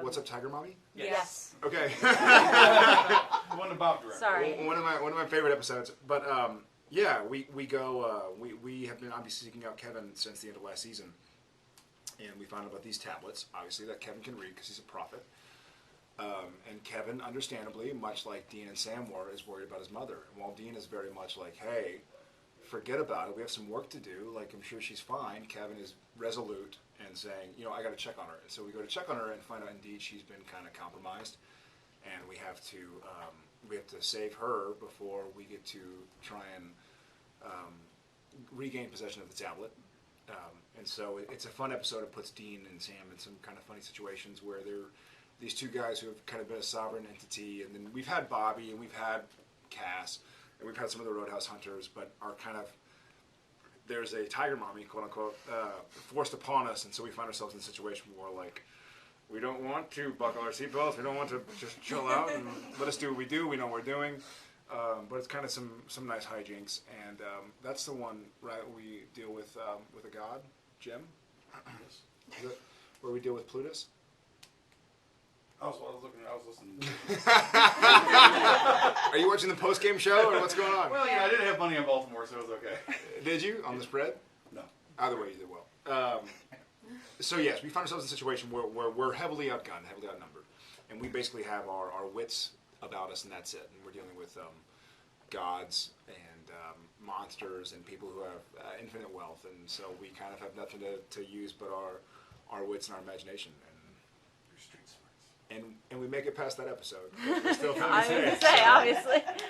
What's Up, Tiger Mommy? Yes. Okay. The one about director. Sorry. One of my favorite episodes. But yeah, we have been obviously seeking out Kevin since the end of last season, and we found out about these tablets. Obviously, that Kevin can read because he's a prophet. And Kevin, understandably, much like Dean and Sam were, is worried about his mother. And while Dean is very much like, hey, forget about it, we have some work to do, like, I'm sure she's fine, Kevin is resolute and saying, I got to check on her. And so we go to check on her and find out indeed she's been kind of compromised, and we have to save her before we get to try and regain possession of the tablet. And so it's a fun episode. It puts Dean and Sam in some kind of funny situations where they're these two guys who have kind of been a sovereign entity, and then we've had Bobby and we've had Cass and we've had some of the Roadhouse Hunters, but are kind of, there's a tiger mommy, quote unquote, forced upon us, and so we find ourselves in a situation where we're like, we don't want to buckle our seatbelts, we don't want to just chill out and let us do what we do, we know what we're doing, but it's kind of some nice hijinks, and that's the one, right, we deal with a god, Jim? Yes. Where we deal with Plutus? I was listening. Are you watching the post-game show, or what's going on? Well, I didn't have money in Baltimore, so it was okay. Did you, on the spread? No. Either way, you did well. So yes, we find ourselves in a situation where we're heavily outgunned, heavily outnumbered, and we basically have our wits about us, and that's it. And we're dealing with gods and monsters and people who have infinite wealth, and so we kind of have nothing to use but our wits and our imagination. And we make it past that episode. We're still I was going to say, obviously.